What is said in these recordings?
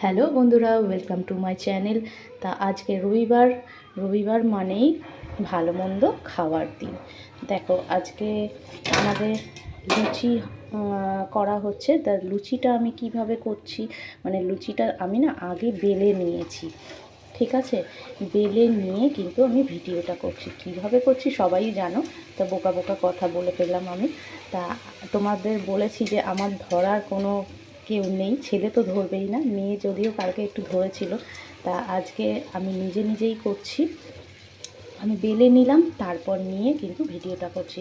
Hello বন্ধুরা, welcome to my channel. তা আজকে রবিবার মানেই ভালো মন্দ খাওয়ার দিন। দেখো আজকে আমাদের লুচি করা হচ্ছে। তা লুচিটা আমি কিভাবে করছি, মানে লুচিটা আমি না আগে বেলে নিয়েছি, ঠিক আছে? বেলে নিয়ে কিন্তু আমি ভিডিওটা করছি। কিভাবে করছি সবাই জানো, তা বোকা বোকা কথা বলে ফেললাম আমি। তা তোমাদের বলেছি যে আমার ধরার কোনো কেউ নেই, ছেলে তো ধরবেই না, মেয়ে যদিও কালকে একটু ধরেছিল। তা আজকে আমি নিজেই করছি। আমি বেলে নিলাম, তারপর নিয়ে কিন্তু ভিডিওটা করছি।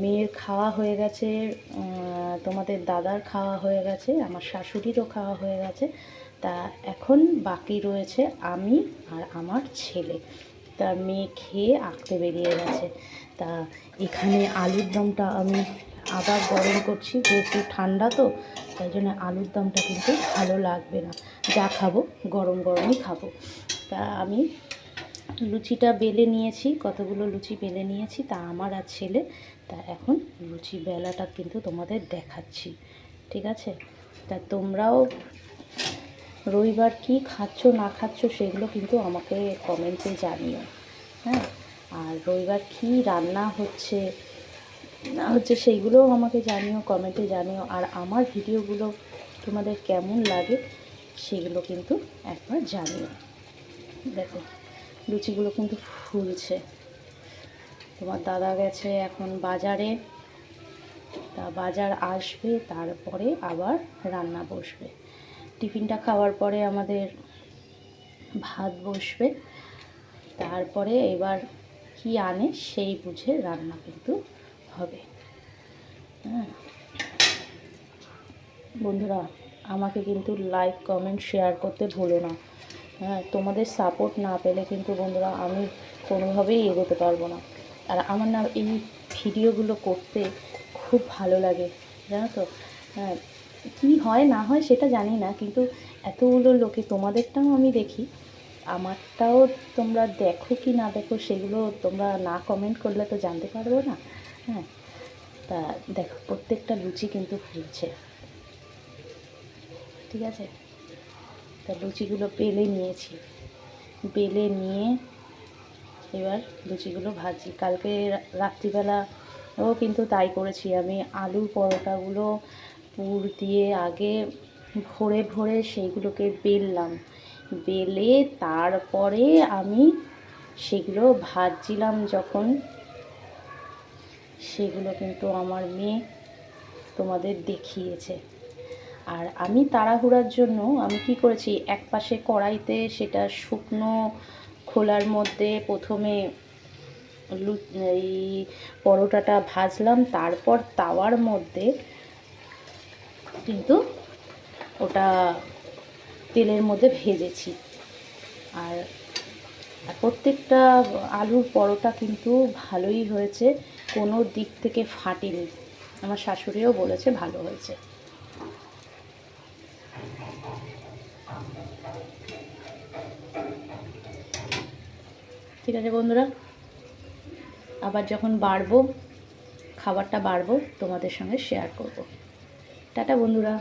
মেয়ের খাওয়া হয়ে গেছে, তোমাদের দাদার খাওয়া হয়ে গেছে, আমার শাশুড়িরও খাওয়া হয়ে গেছে। তা এখন বাকি রয়েছে আমি আর আমার ছেলে। তা মেয়ে খেয়ে আঁকতে বেরিয়ে গেছে। তা এখানে আলুর দমটা আমি আবার গরম করছি, যেহেতু ঠান্ডা তো তাই জন্য আলুর দমটা কিন্তু ভালো লাগবে না, যা খাবো গরম গরমই খাবো। তা আমি লুচিটা বেলে নিয়েছি, কতগুলো লুচি বেলে নিয়েছি, তা আমার আর ছেলে। তা এখন লুচি বেলাটা কিন্তু তোমাদের দেখাচ্ছি, ঠিক আছে? তা তোমরাও রবিবার কি খাচ্ছ না খাচ্ছ সেগুলো কিন্তু আমাকে কমেন্টে জানিও, হ্যাঁ। আর রবিবার কী রান্না হচ্ছে না হচ্ছে সেইগুলোও আমাকে জানিও, কমেন্টে জানিও। আর আমার ভিডিওগুলো তোমাদের কেমন লাগে সেগুলো কিন্তু একবার জানিও। দেখো লুচিগুলো কিন্তু ফুলছে। তোমার দাদা গেছে এখন বাজারে, তা বাজার আসবে, তারপরে আবার রান্না বসবে। টিফিনটা খাওয়ার পরে আমাদের ভাত বসবে, তারপরে এবার কি আনে সেই বুঝে রান্না কিন্তু হবে, হ্যাঁ। বন্ধুরা আমাকে কিন্তু লাইক কমেন্ট শেয়ার করতে ভুলো না, হ্যাঁ। তোমাদের সাপোর্ট না পেলে কিন্তু বন্ধুরা আমি কোনোভাবেই এগোতে পারবো না। আর আমার না এই ভিডিওগুলো করতে খুব ভালো লাগে, জানো তো। হ্যাঁ, কী হয় না হয় সেটা জানি না, কিন্তু এতগুলো লোকে তোমাদেরটাও আমি দেখি, আমারটাও তোমরা দেখো কি না দেখো সেগুলো তোমরা না কমেন্ট করলে তো জানতে পারবো না, হ্যাঁ। তা দেখো প্রত্যেকটা লুচি কিন্তু ফুলছে, ঠিক আছে? তা লুচিগুলো বেলে নিয়েছি, বেলে নিয়ে এবার লুচিগুলো ভাজি। কালকে রাত্রিবেলাও কিন্তু তাই করেছি আমি। আলুর পরোটাগুলো পুর দিয়ে আগে ভরে ভরে সেইগুলোকে বেললাম, বেলে তারপরে আমি সেগুলো ভাজছিলাম যখন, সেগুলো কিন্তু আমার মেয়ে তোমাদের দেখিয়েছে। আর আমি তাড়াহুড়ার জন্য আমি কি করেছি, এক পাশে কড়াইতে সেটা শুকনো খোলার মধ্যে প্রথমে এই পরোটাটা ভাজলাম, তারপর তাওয়ার মধ্যে কিন্তু ওটা তেলের মধ্যে ভেজেছি। আর প্রত্যেকটা আলুর পরোটা কিন্তু ভালোই হয়েছে, কোনো দিক থেকে ফাটেনি। আমার শাশুড়িও বলেছে ভালো হয়েছে। ঠিক আছে বন্ধুরা, আবার যখন খাবারটা বাড়বো তোমাদের সঙ্গে শেয়ার করব। টাটা বন্ধুরা।